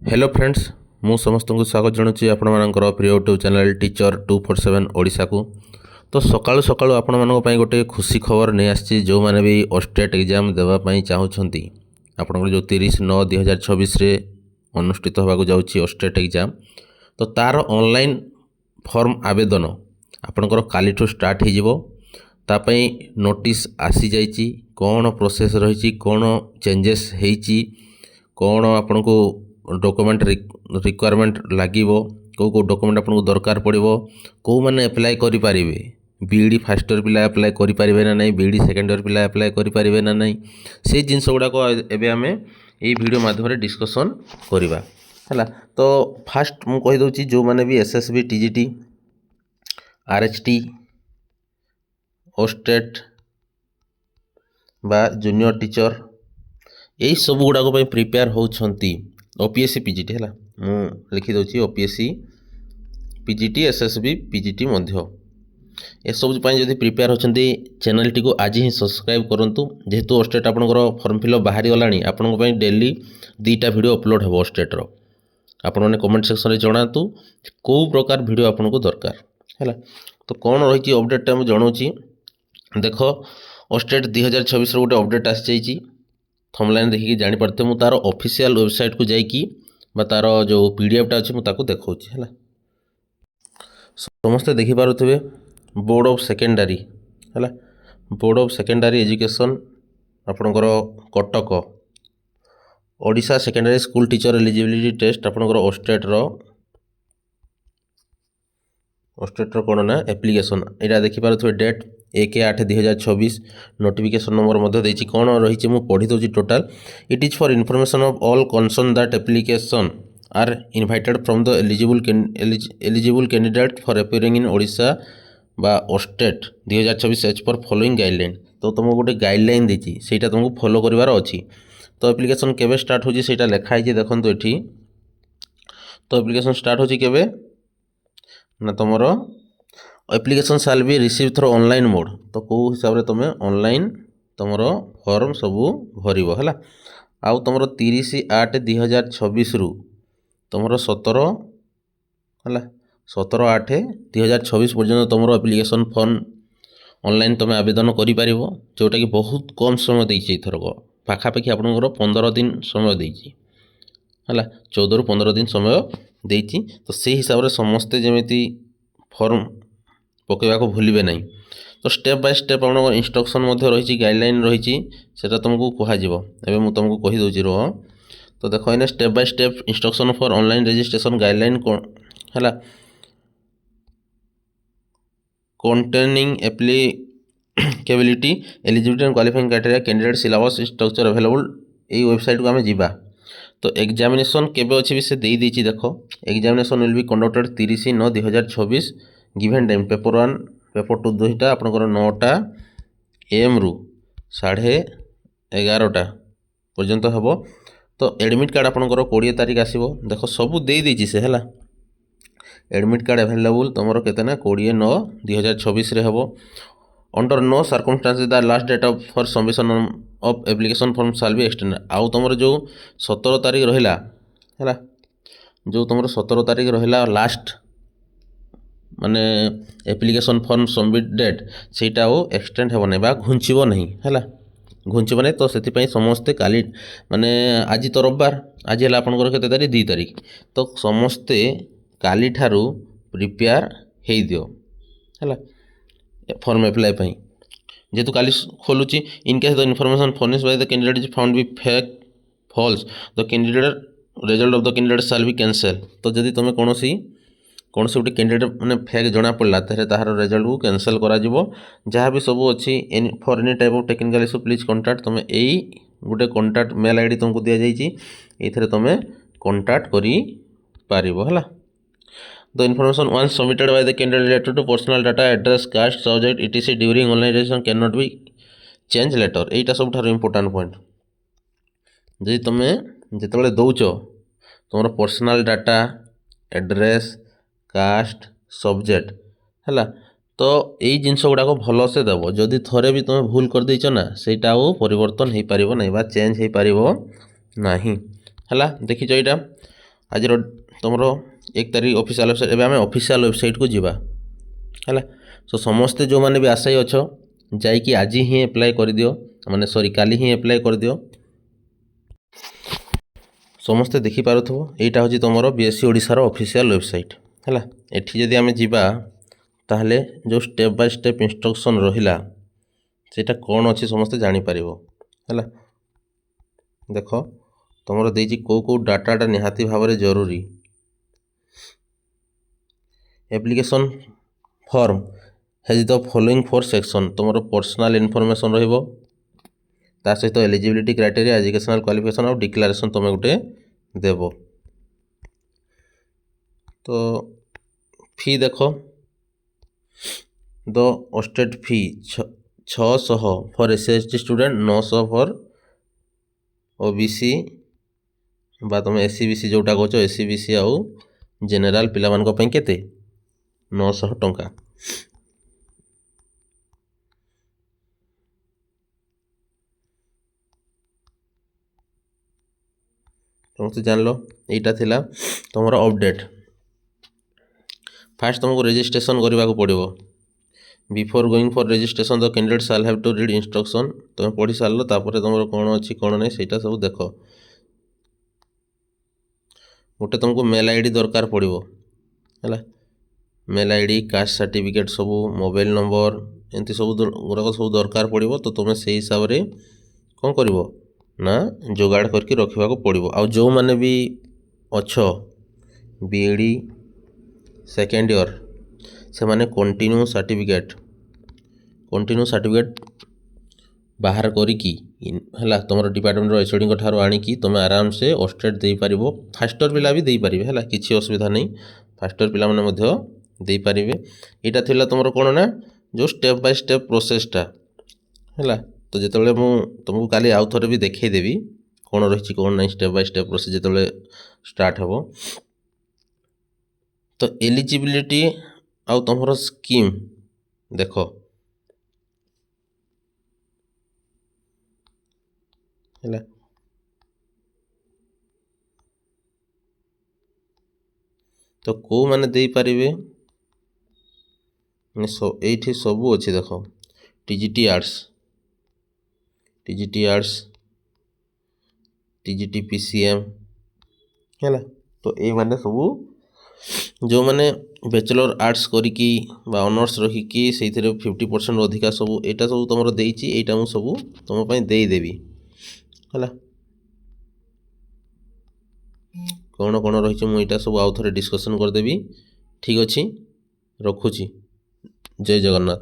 Hello friends मु समस्त को स्वागत जनाऊँगी आपणकर प्रिय यूट्यूब चैनल टीचर 247 ओडिशा को। तो सकाळु सकाळु आपण मानक पई गोटे खुशी खबर नहीं आसी जो माने भी ओस्टेट एग्जाम देवाई चाहूँगी आपंकर जो 30/9/2026 रे अनुष्ठित होगा जाऊँगी ओस्टेट एग्जाम। तो तार ऑनलाइन फॉर्म आवेदन आपणकर काली स्टार्ट होतापाई नोटिस आसी जाइए कौन प्रोसेस रही कौन चेंजेस होती कौन आपन को डॉक्यूमेंट रिक्वायरमेंट लगे कौ डॉक्यूमेंट आपको दरकार पड़ो कौ मैंने एप्लाय करें बीईडी फास्ट इयर पिला एप्लाय करें ना नहीं बीईडी सेकेंड इयर पिला एप्लाय करें ना नहीं से जिनस गुड़ाक एवं आम ये वीडियो माध्यम डिस्कसन करवा है। तो फास्ट मुझे कहीदे जो मैंने भी एसएसबी टीजीटी आरएचटी ओस्टेट बा जूनियर टीचर यही सब गुड़ाक प्रिपेयर होती ओपीएससी पीजीटी है मु लिखिदे ओपीएससी पीजीटी एसएसबी पीजीटी मध्य ए सब जब प्रिपेयर होती चैनल टी को आज ही सब्सक्राइब करूँ जेहेतु ओस्टेट आपंकर फॉर्म फिलअप बाहरी गलानी आपण डेली 2टा वीडियो अपलोड हो ओस्टेटर आपण मैंने कमेंट सेक्शन में जनातु कौ प्रकार वीडियो आपको दरकार है। तो कौन रही अपडेट मुझे जनाऊँगी देख ओस्टेट 2026 गोटे अपडेट आसी थंबनेल देखिए जापारे मुझे तार ऑफिशियल वेबसाइट को जाइकी तार जो पीडीएफटा अच्छे मुझे देखा है समस्ते देखिपे बोर्ड ऑफ सेकेंडरी है बोर्ड ऑफ सेकेंडरी एजुकेशन आपणकर Cuttack Odisha secondary school teacher eligibility test आपणकर ओस्टेटर कौन ना एप्लिकेशन यहाँ देखिपे डेट 1/8/2026 नोटिफिकेशन नंबर देती कौन रही मुझे पढ़ी दूसरी total it is for information of all concerned that application are invited from the eligible candidate for appearing in Odisha बा OSSTET 2026 as per following guideline. तो तुमको गोटे गाइडलाइन देती से तुमको फॉलो करार अच्छी। तो एप्लिकेशन केवे स्टार्ट होची सेटा लिखाई देखो ये। तो एप्लिकेशन स्टार्ट होची केवे ना तुमर एप्लिकेशन साल भी रिसीव थ्रो ऑनलाइन मोड। तो कौ हिसाब से तुम ऑनलाइन तुमर फॉर्म सबू भर है आउ तुम 30/8/2026 रु तुम 17/8/2026 पर्यटन तुम एप्लिकेशन फॉर्म ऑनलाइन तुम आवेदन कर जोटा कि बहुत कम समय देती थरक पाखापाखि आपंकर 15 दिन समय देती है 14 ରୁ 15 दिन समय देती। तो से हिसाब से समस्ते जमी फॉर्म पकेवा को भूलिबे नहीं। तो स्टेप बाय स्टेप आप इंस्ट्रक्शन रही गाइडलाइन रही तुमको कह तुमको कहीदे रह। तो देख in step by step instruction for online registration guideline है containing applicability eligibility and qualifying criteria candidate syllabus structure available यही वेबसाइट को आम जा। तो एग्जामिनेशन केबे अच्छी भी से देती देख examination will be conducted 30/9/2026 given time paper 1 paper 2 दुईटा आपंकर 9टा AM रु 11:30 पर्यंत हम। तो एडमिट कार्ड आपंकर 20 तारीख आसो देख सबू देती से है एडमिट कार्ड अवेलेबल तुम के 20/9/2026 हम। Under no circumstances the last date of for submission of application form shall be extend आउ तुम जो 17 तारीख रहा है जो तुम 17 तारीख रहा लास्ट माने एप्लिकेशन फॉर्म सबमिट डेट सेटा एक्सटेंड हो नहीं घुंचब नहीं है घुंचब नहीं। तो से समस्ते काली माने आज तो रविवार आज है आपंकर के तारीख 2 तारीख। तो समस्ते काली ठारू प्रिपेयर हो दियो है फॉर्म एप्लाई जेहेतु काली खोलुची in case the information furnished by the candidate is found be fake false the candidate result of the candidate shall be cancel. तो जदि तुम कौन गोटे कैंडिडेट मैंने फेक जना पड़ा तार रिजल्ट को कैंसल करा जहाँ भी सब अच्छी for any type of technical issue please contact तुम यही गोटे कॉन्टैक्ट मेल आईडी तुमको दि जाइए ये तुम कॉन्टैक्ट कर है। The information once submitted by the candidate related to personal data, address, caste, subject, etc. during online registration cannot be changed later. एटा सब इम्पोर्टाट पॉइंट जी तुम जिते दौच तुम personal data address caste subject है तो यही जिनस गुड़ाक भल से देव जदि थोड़े भी तुम भूल कर देच ना सेटा परिवर्तन हो पार ना चेंज हो पार ना है देखीच यहाँ ଆଜିର ତୁମର 1 ତାରିଖ ଅଫିସିଆଲ୍ ୱେବସାଇଟ୍। ଏବେ ଆମେ ଅଫିସିଆଲ୍ ୱେବସାଇଟ୍କୁ ଯିବା ହେଲା। ସୋ ସମସ୍ତେ ଯେଉଁମାନେ ବି ଆଶାୟୀ ଅଛ ଯାଇକି ଆଜି ହିଁ ଆପ୍ଲାଏ କରିଦିଅ, ମାନେ ସରି କାଲି ହିଁ ଆପ୍ଲାଏ କରିଦିଅ। ସମସ୍ତେ ଦେଖିପାରୁଥିବ ଏଇଟା ହେଉଛି ତୁମର BSc ଓଡ଼ିଶାର ଅଫିସିଆଲ୍ ୱେବସାଇଟ୍ ହେଲା। ଏଠି ଯଦି ଆମେ ଯିବା ତାହେଲେ ଯେଉଁ ଷ୍ଟେପ୍ ବାଇ ଷ୍ଟେପ୍ ଇନଷ୍ଟ୍ରକ୍ସନ୍ ରହିଲା ସେଇଟା କ'ଣ ଅଛି ସମସ୍ତେ ଜାଣିପାରିବ ହେଲା। ଦେଖ ତୁମର ଦେଇଛି କେଉଁ ଡାଟାଟା ନିହାତି ଭାବରେ ଜରୁରୀ। Application form has the following 4 section. ତୁମର ପର୍ସନାଲ୍ ଇନଫର୍ମେସନ୍ ରହିବ, ତା ସହିତ ଏଲିଜିବିଲିଟି କ୍ରାଇଟେରିଆ, ଏଜୁକେସନାଲ୍ କ୍ୱାଲିଫିକେସନ୍ ଆଉ ଡିକ୍ଲାରେସନ୍ ତୁମେ ଗୋଟେ ଦେବ। ତ ଫି ଦେଖ, the OSSTET fee 600 for SC/ST student, 900 for OBC ବା ତୁମେ SC/BC ଯେଉଁଟା କହୁଛ SC/BC ଆଉ ଜେନେରାଲ ପିଲାମାନଙ୍କ ପାଇଁ କେତେ 900 ଟଙ୍କା। ସମସ୍ତେ ଜାଣିଲ ଏଇଟା ଥିଲା ତୁମର ଅପଡେଟ୍। ଫାର୍ଷ୍ଟ ତୁମକୁ ରେଜିଷ୍ଟ୍ରେସନ୍ କରିବାକୁ ପଡ଼ିବ। Before going for registration the candidate shall have to read instruction. ତୁମେ ପଢ଼ି ସାରିଲ, ତାପରେ ତୁମର କ'ଣ ଅଛି କ'ଣ ନାହିଁ ସେଇଟା ସବୁ ଦେଖ। ଗୋଟେ ତୁମକୁ ମେଲ୍ ID ଦରକାର ପଡ଼ିବ ହେଲା। ମେଲ୍ ID, କାଷ୍ଟ ସାର୍ଟିଫିକେଟ୍ ସବୁ, ମୋବାଇଲ୍ ନମ୍ବର, ଏମିତି ସବୁ ଗୁଡ଼ାକ ସବୁ ଦରକାର ପଡ଼ିବ। ତ ତୁମେ ସେଇ ହିସାବରେ କ'ଣ କରିବ ନା ଯୋଗାଡ଼ କରିକି ରଖିବାକୁ ପଡ଼ିବ। ଆଉ ଯେଉଁମାନେ ବି ଅଛ BEd ସେକେଣ୍ଡ ଇୟର୍, ସେମାନେ କଣ୍ଟିନ୍ୟୁ ସାର୍ଟିଫିକେଟ୍ ବାହାର କରିକି ହେଲା ତୁମର ଡିପାର୍ଟମେଣ୍ଟର HODଙ୍କ ଠାରୁ ଆଣିକି ତୁମେ ଆରାମସେ ଅଷ୍ଟେଟ୍ ଦେଇପାରିବ। ଫାର୍ଷ୍ଟ ଇୟର୍ ପିଲା ବି ଦେଇପାରିବେ ହେଲା, କିଛି ଅସୁବିଧା ନାହିଁ। ଫାର୍ଷ୍ଟ ଇୟର୍ ପିଲାମାନେ ମଧ୍ୟ ଦେଇପାରିବେ। ଏଇଟା ଥିଲା ତୁମର କ'ଣ ନା ଯେଉଁ ଷ୍ଟେପ୍ ବାଇ ଷ୍ଟେପ୍ ପ୍ରୋସେସ୍ଟା ହେଲା। ତ ଯେତେବେଳେ ମୁଁ ତୁମକୁ କାଲି ଆଉ ଥରେ ବି ଦେଖାଇଦେବି କ'ଣ ରହିଛି କ'ଣ ନାହିଁ ଷ୍ଟେପ୍ ବାଇ ଷ୍ଟେପ୍ ପ୍ରୋସେସ୍ ଯେତେବେଳେ ଷ୍ଟାର୍ଟ ହେବ। ତ ଏଲିଜିବିଲିଟି ଆଉ ତୁମର ସ୍କିମ୍ ଦେଖ ହେଲା। ତ କେଉଁମାନେ ଦେଇପାରିବେ ଏଇଠି ସବୁ ଅଛି ଦେଖ। TGT ଆର୍ଟ୍ସ, TGT PCM ହେଲା। ତ ଏଇମାନେ ସବୁ ଯେଉଁମାନେ ବ୍ୟାଚଲର ଆର୍ଟ୍ସ କରିକି ବା ଅନର୍ସ ରଖିକି ସେଇଥିରେ 50% ଅଧିକା ସବୁ ଏଇଟା ସବୁ ତୁମର ଦେଇଛି। ଏଇଟା ମୁଁ ସବୁ ତୁମ ପାଇଁ ଦେଇଦେବି ହେଲା। କ'ଣ କ'ଣ ରହିଛି ମୁଁ ଏଇଟା ସବୁ ଆଉ ଥରେ ଡିସ୍କସନ୍ କରିଦେବି। ଠିକ୍ ଅଛି, ରଖୁଛି। ଜୟ ଜଗନ୍ନାଥ।